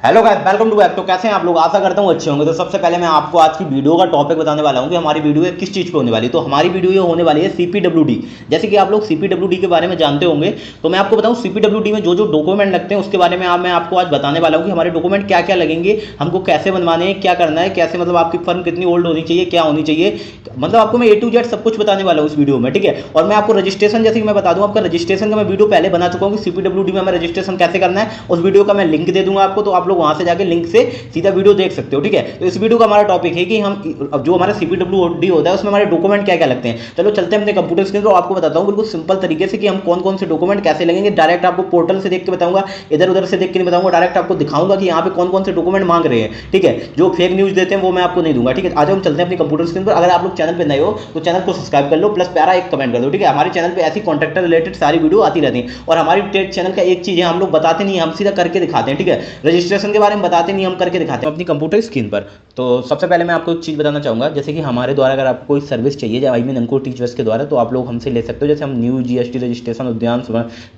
Hello guys, welcome to back. तो कैसे हैं आप लोग? आशा करता हूँ अच्छे होंगे। तो सबसे पहले मैं आपको आज की वीडियो का टॉपिक बताने वाला हूँ कि हमारी वीडियो किस चीज़ पे होने वाली है। तो हमारी वीडियो ये होने वाली है सीपीडब्ल्यूडी। जैसे कि आप लोग सीपीडब्ल्यूडी के बारे में जानते होंगे, तो मैं आपको बताऊँ सीपीडब्ल्यूडी में जो जो डॉक्यूमेंट लगते हैं उसके बारे में मैं आपको आज बताने वाला हूँ कि हमारे डॉक्यूमेंट क्या क्या लगेंगे, हमको कैसे बनवाने हैं, क्या करना है, कैसे मतलब आपकी फर्म कितनी ओल्ड होनी चाहिए, क्या होनी चाहिए। मतलब आपको मैं A to Z सब कुछ बताने वाला हूँ इस वीडियो में, ठीक है। और मैं आपको रजिस्ट्रेशन, जैसे कि मैं बता दूँ, आपका रजिस्ट्रेशन का मैं वीडियो पहले बना चुका हूँ कि सीपीडब्ल्यूडी में हमें रजिस्ट्रेशन कैसे करना है। उस वीडियो का मैं लिंक दे दूंगा आपको, तो आप लोग वहां से जाके लिंक से सीधा वीडियो देख सकते हो, ठीक है। तो इस वीडियो का हमारा टॉपिक है कि हम अब जो हमारा सीपीडब्ल्यूडी होता है उसमें हमारे डॉक्यूमेंट क्या क्या लगते हैं। चलो चलते हैं अपने कंप्यूटर स्क्रीन पर, आपको बताता हूँ बिल्कुल सिंपल तरीके से कि हम कौन कौन से डॉक्यूमेंट कैसे लगेंगे। डायरेक्ट आपको पोर्टल से देख के बताऊंगा, इधर उधर से देख के नहीं बताऊंगा, डायरेक्ट आपको दिखाऊंगा कि यहाँ पे कौन कौन से डॉक्यूमेंट मांग रहे हैं, ठीक है। जो फेक न्यूज देते हैं वो मैं आपको नहीं दूंगा, ठीक है। आज हम चलते हैं अपनी कंप्यूटर स्क्रीन पर। अगर आप लोग चैनल पर नए हो तो चैनल को सब्सक्राइब कर लो, प्लस प्यारा एक कमेंट कर दो, ठीक है। हमारे चैनल पे ऐसी कॉन्ट्रैक्टर रिलेटेड सारी वीडियो आती रहती है। और हमारी टेट चैनल का एक चीज है, हम लोग बताते नहीं, हम सीधा करके दिखाते हैं, ठीक है। रजिस्ट्रेशन के बारे में बताते नहीं, हम करके दिखाते हैं अपनी कंप्यूटर स्क्रीन पर। तो सबसे पहले मैं आपको एक चीज़ बताना चाहूँगा, जैसे कि हमारे द्वारा अगर आपको कोई सर्विस चाहिए, आई मीन अंकुर टीचर्स के द्वारा, तो आप लोग हमसे ले सकते हो। जैसे हम न्यू जीएसटी रजिस्ट्रेशन, उद्यान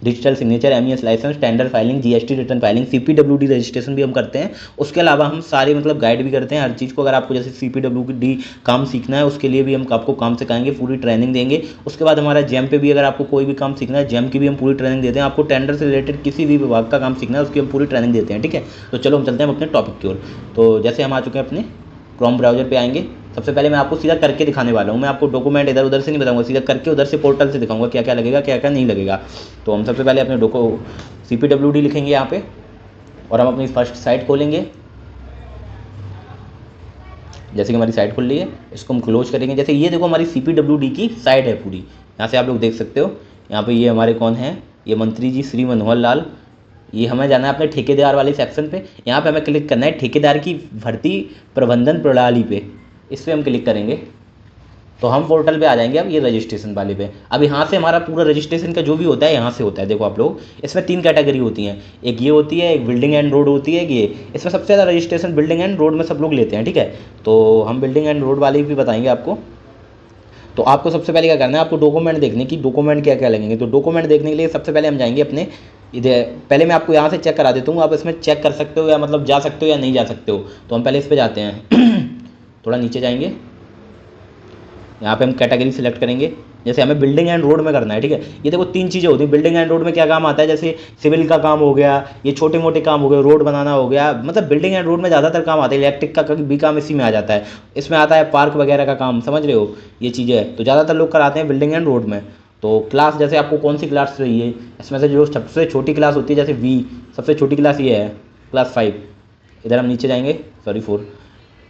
digital signature, MES license, tender filing, GST return filing, CPWD registration भी हम करते हैं। उसके अलावा हम सारे मतलब गाइड भी करते हैं हर चीज़ को। अगर आपको जैसे सीपीडब्ल्यूडी काम सीखना है उसके लिए भी हम आपको काम सिखाएंगे, पूरी ट्रेनिंग देंगे। उसके बाद हमारा जेम पे भी अगर आपको कोई भी काम सीखना है, जेम की भी हम पूरी ट्रेनिंग देते हैं। आपको टेंडर से रिलेटेड किसी भी विभाग का काम सीखना है उसकी हम पूरी ट्रेनिंग देते हैं, ठीक है। तो चलो हम चलते हैं अपने टॉपिक की ओर। तो जैसे हम आ चुके हैं अपने क्रोम ब्राउजर पे आएंगे। सबसे पहले मैं आपको सीधा करके दिखाने वाला हूँ। मैं आपको डॉक्यूमेंट इधर उधर से नहीं बताऊंगा, सीधा करके उधर से पोर्टल से दिखाऊंगा क्या क्या लगेगा, क्या क्या नहीं लगेगा। तो हम सबसे पहले अपने सीपीडब्ल्यूडी लिखेंगे यहाँ पे, और हम अपनी फर्स्ट साइट खोलेंगे। जैसे कि हमारी साइट खुल रही है, इसको हम क्लोज करेंगे। जैसे ये देखो हमारी सीपीडब्ल्यूडी की साइट है पूरी, यहाँ से आप लोग देख सकते हो। यहाँ पे ये हमारे कौन है, ये मंत्री जी श्री मनोहर लाल। ये हमें जाना है अपने ठेकेदार वाले सेक्शन पे। यहाँ पे हमें क्लिक करना है ठेकेदार की भर्ती प्रबंधन प्रणाली पे, इस पर हम क्लिक करेंगे तो हम पोर्टल पे आ जाएंगे। अब ये रजिस्ट्रेशन वाले पे, अब यहाँ से हमारा पूरा रजिस्ट्रेशन का जो भी होता है यहाँ से होता है। देखो आप लोग, इसमें 3 कैटेगरी होती हैं, एक ये होती है, एक बिल्डिंग एंड रोड होती है, ये इसमें सबसे ज़्यादा रजिस्ट्रेशन बिल्डिंग एंड रोड में सब लोग लेते हैं, ठीक है। तो हम बिल्डिंग एंड रोड वाले भी बताएंगे आपको। तो आपको सबसे पहले क्या करना है, आपको डॉक्यूमेंट देखने की, डॉक्यूमेंट क्या क्या लगेंगे। तो डॉक्यूमेंट देखने के लिए सबसे पहले हम जाएंगे अपने इधर। पहले मैं आपको यहाँ से चेक करा देता हूँ, आप इसमें चेक कर सकते हो या मतलब जा सकते हो या नहीं जा सकते हो। तो हम पहले इस पर जाते हैं थोड़ा नीचे जाएंगे, यहाँ पे हम कैटेगरी सिलेक्ट करेंगे। जैसे हमें बिल्डिंग एंड रोड में करना है, ठीक है। ये देखो 3 चीज़ें होती हैं बिल्डिंग एंड रोड में। क्या काम आता है, जैसे सिविल का काम हो गया, ये छोटे मोटे काम हो गए, रोड बनाना हो गया, मतलब बिल्डिंग एंड रोड में ज़्यादातर काम आता है। इलेक्ट्रिक का भी काम इसी में आ जाता है, इसमें आता है पार्क वगैरह का काम, समझ रहे हो, ये चीज़ें तो ज़्यादातर लोग कराते हैं बिल्डिंग एंड रोड में। तो क्लास, जैसे आपको कौन सी क्लास चाहिए, इसमें से जो सबसे छोटी क्लास होती है, जैसे V, सबसे छोटी क्लास ये है, क्लास 5। इधर हम नीचे जाएंगे, सॉरी 4।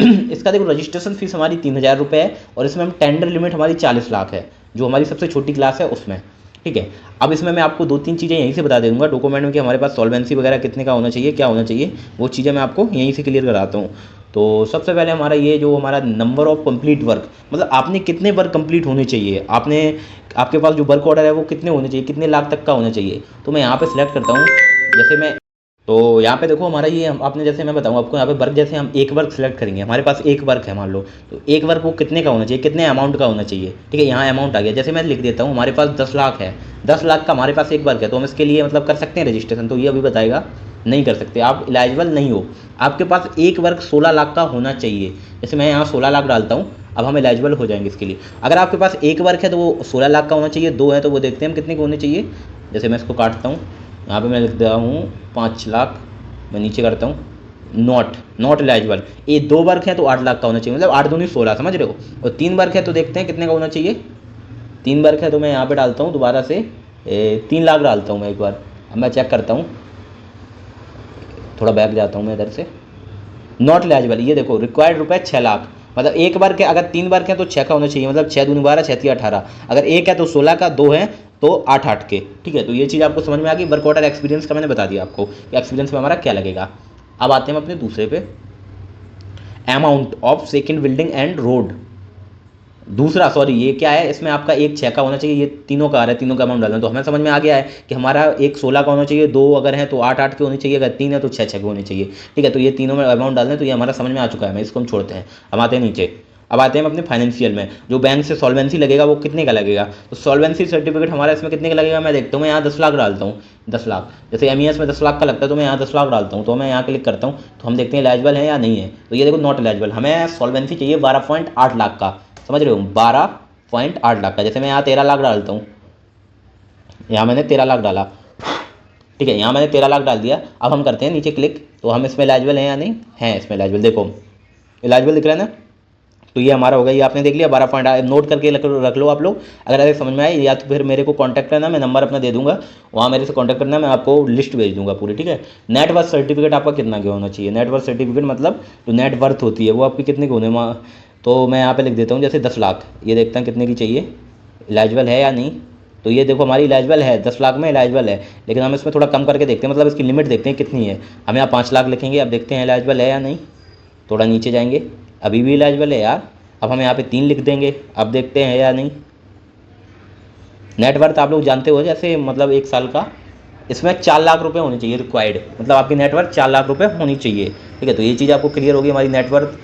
इसका देखो रजिस्ट्रेशन फीस हमारी 3000 रुपये है, और इसमें हम टेंडर लिमिट हमारी 40 लाख है, जो हमारी सबसे छोटी क्लास है उसमें, ठीक है। अब इसमें मैं आपको 2-3 चीज़ें यहीं से बता दे दूँगा डॉक्यूमेंट में कि हमारे पास सॉल्वेंसी वगैरह कितने का होना चाहिए, क्या होना चाहिए, वो चीज़ें मैं आपको यहीं से क्लियर कराता हूँ। तो सबसे पहले हमारा ये जो हमारा नंबर ऑफ कंप्लीट वर्क, मतलब आपने कितने वर्क कंप्लीट होने चाहिए, आपके पास जो वर्क ऑर्डर है वो कितने होने चाहिए, कितने लाख तक का होना चाहिए। तो मैं यहाँ पर सिलेक्ट करता हूँ। जैसे मैं, तो यहाँ पे देखो हमारा ये आपने, जैसे मैं बताऊँ आपको, यहाँ पे वर्क, जैसे हम एक वर्क सिलेक्ट करेंगे, हमारे पास एक वर्क है मान लो, तो एक वर्क वो कितने का होना चाहिए, कितने अमाउंट का होना चाहिए, ठीक है। यहाँ अमाउंट आ गया, जैसे मैं लिख देता हूँ हमारे पास 10 लाख है, 10 लाख का हमारे पास एक वर्क है, तो हम इसके लिए मतलब कर सकते हैं रजिस्ट्रेशन। तो ये अभी बताएगा नहीं कर सकते, आप एलिजिबल नहीं हो। आपके पास एक वर्क 16 लाख का होना चाहिए। जैसे मैं यहाँ 16 लाख डालता हूँ, अब हम एलिजिबल हो जाएंगे इसके लिए। अगर आपके पास एक वर्क है तो वो 16 लाख का होना चाहिए, 2 है तो वो देखते हैं हम कितने के होने चाहिए। जैसे मैं इसको काटता हूँ, यहाँ पे मैं लिख देता हूँ 5 लाख, मैं नीचे करता हूँ नॉट एलिजिबल। ये 2 वर्क है तो 8 लाख का होना चाहिए, मतलब 8 दूनी 16, समझ रहे हो। और 3 वर्क है तो देखते हैं कितने का होना चाहिए। 3 वर्क है तो मैं यहाँ पे डालता हूँ दोबारा से 3 लाख डालता हूँ मैं एक बार। अब मैं चेक करता हूँ, थोड़ा बैक जाता हूँ मैं इधर से। नॉट एलिजिबल, ये देखो रिक्वायर्ड रुपये 6 लाख, मतलब एक वर्क है, अगर 3 वर्क है तो 6 का होना चाहिए, मतलब 6 दूनी 12, 6 3 18। अगर एक है तो 16 का, 2 है तो 8 के, ठीक है। तो ये चीज़ आपको समझ में आ गई। वर्क ऑर्डर एक्सपीरियंस का मैंने बता दिया आपको कि एक्सपीरियंस में हमारा क्या लगेगा। अब आते हैं अपने दूसरे पे, amount of second building and road. दूसरा, सॉरी, ये क्या है, इसमें आपका एक 6 का होना चाहिए, ये तीनों का आ रहा है, तीनों का अमाउंट डालना। तो हमें समझ में आ गया है कि हमारा एक 16 का होना चाहिए, 2 अगर है तो 8 के होने चाहिए, अगर 3 है तो 6 के होने चाहिए, ठीक है। तो ये तीनों में अमाउंट डालना है, तो ये हमारा समझ में आ चुका है। मैं इसको हम छोड़ते हैं, हम आते हैं नीचे। अब आते हैं हम अपने फाइनेंशियल में, जो बैंक से सॉल्वेंसी लगेगा वो कितने का लगेगा। तो सॉल्वेंसी सर्टिफिकेट हमारा इसमें कितने का लगेगा, मैं देखता हूँ, मैं यहाँ 10 लाख डालता हूँ, 10 लाख, जैसे MES में 10 लाख का लगता है तो मैं यहाँ 10 लाख डालता हूँ, तो मैं यहाँ क्लिक करता हूँ, तो हम देखते हैं एलिजिबल है या नहीं है। तो ये देखो नॉट एलिजिबल, हमें सॉल्वेंसी चाहिए 12.8 लाख का, समझ रहे हो, 12.8 लाख का। जैसे मैं यहाँ 13 लाख डालता हूँ, यहाँ मैंने 13 लाख डाला, ठीक है, यहाँ मैंने 13 लाख डाल दिया। अब हम करते हैं नीचे क्लिक, तो हम इसमें एलिजिबल हैं या नहीं है, इसमें एलिजिबल, देखो एलिजिबल दिख रहा है ना। तो ये हमारा होगा, ये आपने देख लिया 12 नोट करके रख लो आप लोग, अगर ऐसे समझ में आए, या तो फिर मेरे को कांटेक्ट करना, मैं नंबर अपना दे दूंगा, वहाँ मेरे से कांटेक्ट करना, मैं आपको लिस्ट भेज दूंगा पूरी, ठीक है। नेट वर्थ सर्टिफिकेट आपका कितना का होना चाहिए, नेट वर्थ सर्टिफिकेट मतलब जो नेट वर्थ होती है वो आपकी कितने की होने, तो मैं यहाँ पे लिख देता हूँ जैसे 10 लाख, ये देखता हूँ कितने की चाहिए, एलिजिबल है या नहीं। तो ये देखो हमारी एलिजिबल है, 10 लाख में एलिजिबल है, लेकिन हम इसमें थोड़ा कम करके देखते हैं, मतलब इसकी लिमिट देखते हैं कितनी है। हम यहाँ 5 लाख लिखेंगे, अब देखते हैं एलिजिबल है या नहीं, थोड़ा नीचे जाएंगे, अभी भी एलिजिबल है यार। अब हम यहाँ पे 3 लिख देंगे, अब देखते हैं या नहीं। नेटवर्थ आप लोग जानते हो, जैसे मतलब 1 साल का, इसमें 4 लाख रुपए होने चाहिए रिक्वायर्ड, मतलब आपकी नेटवर्थ 4 लाख रुपए होनी चाहिए, ठीक है। तो ये चीज़ आपको क्लियर होगी, हमारी नेटवर्थ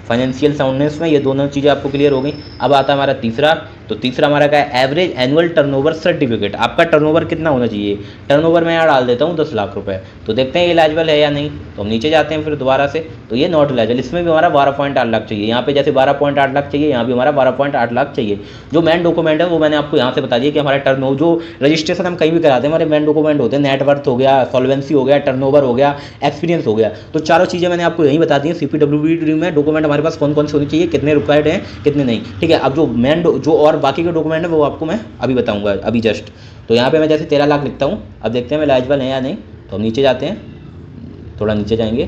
फाइनेंशियल साउंडनेस में ये दोनों चीज़ें आपको क्लियर हो गई। अब आता है हमारा तीसरा, तो तीसरा हमारा क्या है, एवरेज एनुअल टर्नओवर सर्टिफिकेट, आपका टर्नओवर कितना होना चाहिए। टर्नओवर मैं यहाँ डाल देता हूँ 10 लाख रुपए, तो देखते हैं ये एलिजिबल है या नहीं। तो हम नीचे जाते हैं फिर दोबारा से, तो ये नॉट एलिजिबल, इसमें भी हमारा 12.8 लाख चाहिए, यहाँ पे जैसे 12.8 लाख चाहिए, यहाँ भी हमारा 12.8 लाख चाहिए। जो मेन डॉक्यूमेंट है वो मैंने आपको यहाँ से बता दिया कि हमारा टर्न, जो रजिस्ट्रेशन हम कहीं भी कराते हैं, हमारे मेन डॉक्यूमेंट होते हैं, नेटवर्थ हो गया, सॉल्वेंसी हो गया, टर्नओवर हो गया, एक्सपीरियंस हो गया, तो चारों चीज़ें मैंने आपको यही बता दी हैं। CPWD में डॉक्यूमेंट हमारे पास कौन कौन से होने चाहिए, कितने रिक्वायर्ड हैं, कितने नहीं, ठीक है। अब जो मेन जो और बाकी के डॉक्यूमेंट है वो आपको मैं अभी बताऊंगा, अभी जस्ट। तो यहाँ पे मैं जैसे 13 लाख लिखता हूँ, अब देखते हैं मैं एलिजिबल है या नहीं। तो हम नीचे जाते हैं, थोड़ा नीचे जाएंगे,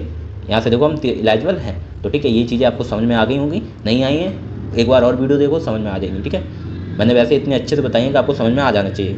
यहाँ से देखो हम एलिजिबल हैं, तो ठीक है। ये चीज़ें आपको समझ में आ गई होंगी, नहीं आई हैं एक बार और वीडियो देखो, समझ में आ जाएंगी, ठीक है। मैंने वैसे इतने अच्छे से बताई हैं कि आपको समझ में आ जाना चाहिए।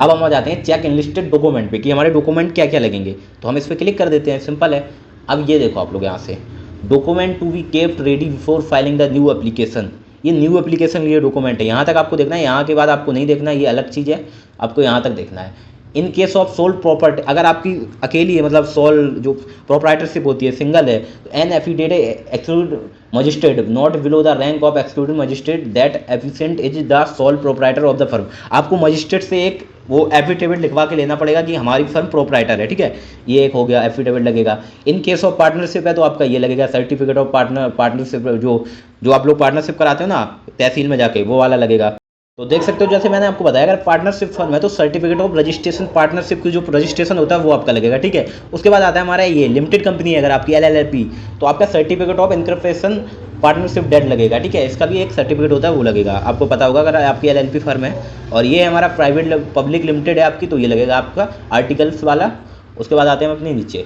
अब हम आ जाते हैं चेक इनलिस्टेड डॉक्यूमेंट पे, कि हमारे डॉक्यूमेंट क्या क्या लगेंगे, तो हम इस पर क्लिक कर देते हैं, सिंपल है। अब ये देखो आप लोग यहाँ से, document to be kept ready before filing the new application, ये न्यू एप्लीकेशन के लिए डॉक्यूमेंट है, यहाँ तक आपको देखना है, यहाँ के बाद आपको नहीं देखना, ये अलग चीज़ है, आपको यहाँ तक देखना है। In case of sole property, अगर आपकी अकेली है, मतलब सोल जो प्रोप्राइटरशिप होती है, सिंगल है, तो an affidavit exclude magistrate not below the rank of excluded magistrate that efficient is the sole proprietor of the firm, आपको मजिस्ट्रेट से एक वो एफिडेविट लिखवा के लेना पड़ेगा कि हमारी फर्म प्रोप्राइटर है, ठीक है। ये एक हो गया, एफिडेविट लगेगा। इन केस ऑफ पार्टनरशिप है तो आपका ये लगेगा, सर्टिफिकेट ऑफ पार्टनरशिप, जो आप लोग पार्टनरशिप कराते हो ना तहसील में जाके, वो वाला लगेगा। तो देख सकते हो, जैसे मैंने आपको बताया, अगर पार्टनरशिप फर्म है तो सर्टिफिकेट ऑफ रजिस्ट्रेशन, पार्टनरशिप की जो रजिस्ट्रेशन होता है वो आपका लगेगा, ठीक है। उसके बाद आता है हमारा ये लिमिटेड कंपनी है, अगर आपकी LLP, तो आपका certificate of incorporation partnership date लगेगा, ठीक है। इसका भी एक सर्टिफिकेट होता है, वो लगेगा, आपको पता होगा अगर आपकी LLP फर्म है। और ये हमारा प्राइवेट पब्लिक लिमिटेड है आपकी, तो ये लगेगा आपका आर्टिकल्स वाला। उसके बाद आते हैं हम अपने नीचे,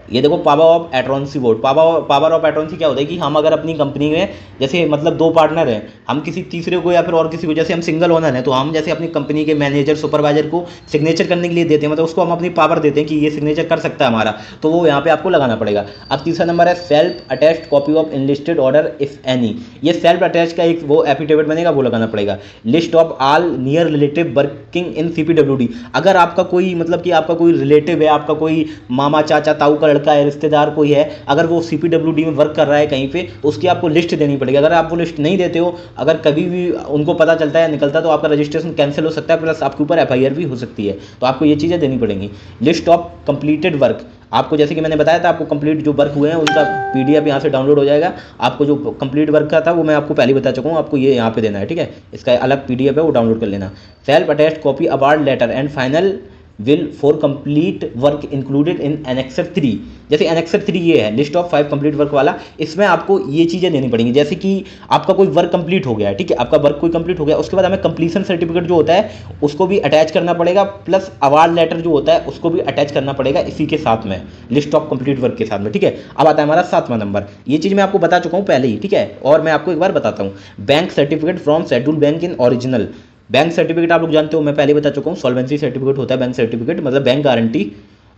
ये देखो power of attorney board, power of attorney क्या होता है कि हम अगर अपनी कंपनी में जैसे मतलब 2 पार्टनर हैं, हम किसी तीसरे को या फिर और किसी को, जैसे हम सिंगल ओनर हैं, तो हम जैसे अपनी कंपनी के मैनेजर सुपरवाइजर को सिग्नेचर करने के लिए देते हैं, मतलब उसको हम अपनी पावर देते हैं कि ये सिग्नेचर कर सकता है हमारा, तो वो यहाँ पे आपको लगाना पड़ेगा। अब तीसरा नंबर है self attached copy of enlisted order if any, ये सेल्फ अटैच का एक वो एफिडेविट बनेगा, वो लगाना पड़ेगा। List of all near relative working in CPWD, अगर आपका कोई मतलब कि आपका कोई रिलेटिव है, आपका कोई मामा चाचा ताऊ का लड़का है, रिश्तेदार कोई है, अगर वो CPWD में वर्क कर रहा है कहीं पे, तो उसकी आपको लिस्ट देनी पड़ेगी। अगर आप वो लिस्ट नहीं देते हो, अगर कभी भी उनको पता चलता है निकलता है, तो आपका रजिस्ट्रेशन कैंसिल हो सकता है, प्लस आपके ऊपर FIR भी हो सकती है, तो आपको ये चीज़ें देनी पड़ेंगी। लिस्ट ऑफ कंप्लीटेड वर्क, आपको जैसे कि मैंने बताया था, आपको कंप्लीट जो वर्क हुए हैं उनका PDF यहाँ से डाउनलोड हो जाएगा। आपको जो कंप्लीट वर्क का था वो मैं आपको पहले बता चुका हूँ, आपको ये यहाँ पे देना है, ठीक है। इसका अलग PDF है, वो डाउनलोड कर लेना। Self attached copy award letter and final will for complete work included in annexure 3, जैसे एनेक्सर 3 ये है लिस्ट ऑफ 5 कंप्लीट वर्क वाला, इसमें आपको ये चीज़ें देनी पड़ेंगी, जैसे कि आपका कोई वर्क कंप्लीट हो गया है, ठीक है, आपका वर्क कोई कंप्लीट हो गया, उसके बाद हमें कंप्लीशन सर्टिफिकेट जो होता है उसको भी अटैच करना पड़ेगा, प्लस अवार्ड लेटर जो होता है उसको भी अटैच करना पड़ेगा इसी के साथ में, लिस्ट ऑफ कंप्लीट वर्क के साथ में, ठीक है। अब आता है हमारा 7वां नंबर, ये चीज़ मैं आपको बता चुका हूँ पहले ही, ठीक है, और मैं आपको एक बार बताता हूँ। Bank certificate from schedule bank in original, bank certificate आप लोग जानते हो, मैं पहले बता चुका हूँ, सॉल्वेंसी सर्टिफिकेट होता है बैंक सर्टिफिकेट, मतलब बैंक गारंटी।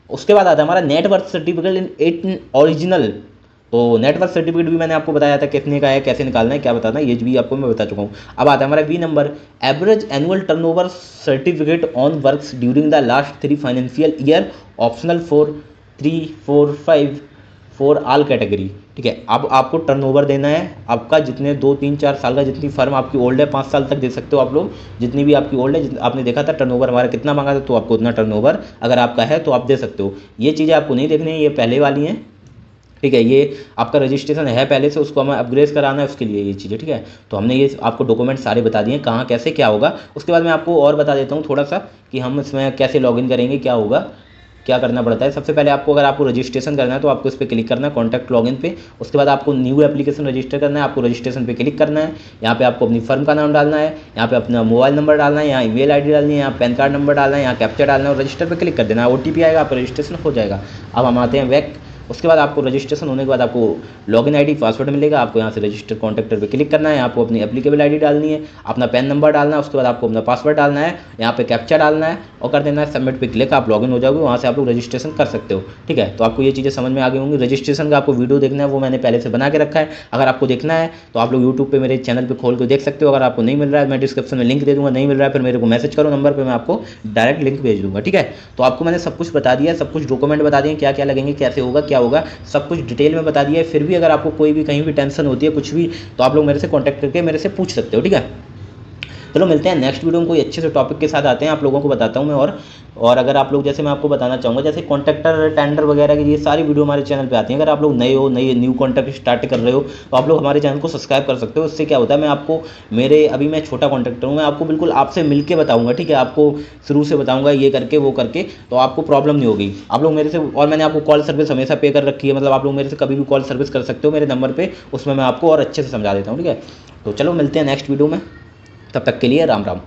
उसके बाद आता है हमारा नेटवर्थ सर्टिफिकेट इन ओरिजिनल, तो नेटवर्थ सर्टिफिकेट भी मैंने आपको बताया था कितने का है, कैसे निकालना है, क्या बताना है, ये भी आपको मैं बता चुका हूँ। अब आता है हमारा B number, average annual turnover certificate on works during the last 3 financial year, optional for 3, 4, 5 for all category. ठीक है, अब आपको टर्नओवर देना है आपका जितने 2 3 4 साल का, जितनी फर्म आपकी ओल्ड है 5 साल तक दे सकते हो आप लोग, जितनी भी आपकी ओल्ड है। आपने देखा था टर्नओवर हमारा कितना मांगा था, तो आपको उतना टर्नओवर अगर आपका है तो आप दे सकते हो। ये चीज़ें आपको नहीं देखनी है, ये पहले वाली हैं। ठीक है, ये आपका रजिस्ट्रेशन है पहले से, उसको हमें अपग्रेड कराना है, उसके लिए ये चीज़ें। ठीक है, तो हमने ये आपको डॉक्यूमेंट सारे बता दिए कहाँ कैसे क्या होगा। उसके बाद मैं आपको और बता देता हूँ थोड़ा सा कि हम इसमें कैसे लॉगिन करेंगे, क्या होगा, क्या करना पड़ता है। सबसे पहले आपको अगर आपको रजिस्ट्रेशन करना है तो आपको इस पर क्लिक करना है, कॉन्टैक्ट लॉगिन पे। उसके बाद आपको न्यू एप्लीकेशन रजिस्टर करना है, आपको रजिस्ट्रेशन पे क्लिक करना है। यहाँ पे आपको अपनी फर्म का नाम डालना है, यहाँ पे अपना मोबाइल नंबर डालना है, यहाँ ईमेल आईडी डालनी है, यहाँ पैन कार्ड नंबर डालना है, यहाँ कैप्चा डालना है और रजिस्टर पे क्लिक कर देना है। OTP आएगा, आपका रजिस्ट्रेशन हो जाएगा। अब हम आते हैं बैक। उसके बाद आपको रजिस्ट्रेशन होने के बाद आपको लॉगिन आईडी पासवर्ड मिलेगा, आपको यहाँ से रजिस्टर कॉन्टैक्टर पे क्लिक करना है, आपको अपनी एप्लीकेबल आईडी डालनी है, अपना पैन नंबर डालना है, उसके बाद आपको अपना पासवर्ड डालना है, यहाँ पे कैप्चा डालना है और कर देना है सबमिट पे क्लिक। आप लॉगिन हो जाओगे, वहाँ से आप लोग रजिस्ट्रेशन कर सकते हो। ठीक है, तो आपको ये चीज़ें समझ में आ गई होंगी। रजिस्ट्रेशन का आपको वीडियो देखना है वो मैंने पहले से बना के रखा है, अगर आपको देखना है तो आप लोग यूट्यूब पर मेरे चैनल पर खोल के देख सकते हो। अगर आपको नहीं मिल रहा है मैं डिस्क्रिप्शन में लिंक दे दूँगा, नहीं मिल रहा है फिर मेरे को मैसेज करो नंबर पर, मैं आपको डायरेक्ट लिंक भेज दूँगा। ठीक है, तो आपको मैंने सब कुछ बता दिया, सब कुछ डॉक्यूमेंट बता दिए क्या क्या लगेंगे, कैसे होगा, क्या होगा, सब कुछ डिटेल में बता दिया है। फिर भी अगर आपको कोई भी कहीं भी टेंशन होती है कुछ भी, तो आप लोग मेरे से कांटेक्ट करके मेरे से पूछ सकते हो। ठीक है, चलो मिलते हैं नेक्स्ट वीडियो में कोई अच्छे से टॉपिक के साथ आते हैं, आप लोगों को बताता हूँ मैं। और अगर आप लोग, जैसे मैं आपको बताना चाहूँगा, जैसे कॉन्ट्रैक्टर टेंडर वगैरह की ये सारी वीडियो हमारे चैनल पे आती हैं। अगर आप लोग नए हो, न्यू कॉन्ट्रैक्ट स्टार्ट कर रहे हो, तो आप लोग हमारे चैनल को सब्सक्राइब कर सकते हो। इससे क्या होता है, मैं आपको अभी मैं छोटा कॉन्ट्रैक्टर हूँ, मैं आपको बिल्कुल आपसे मिल के बताऊँगा। ठीक है, आपको शुरू से बताऊँगा ये करके वो करके, तो आपको प्रॉब्लम नहीं होगी। आप लोग मेरे से, और मैंने आपको कॉल सर्विस हमेशा पे कर रखी है, मतलब आप लोग मेरे से कभी भी कॉल सर्विस कर सकते हो मेरे नंबर पर, उसमें मैं आपको और अच्छे से समझा देता हूँ। ठीक है, तो चलो मिलते हैं नेक्स्ट वीडियो में, तब तक के लिए राम राम।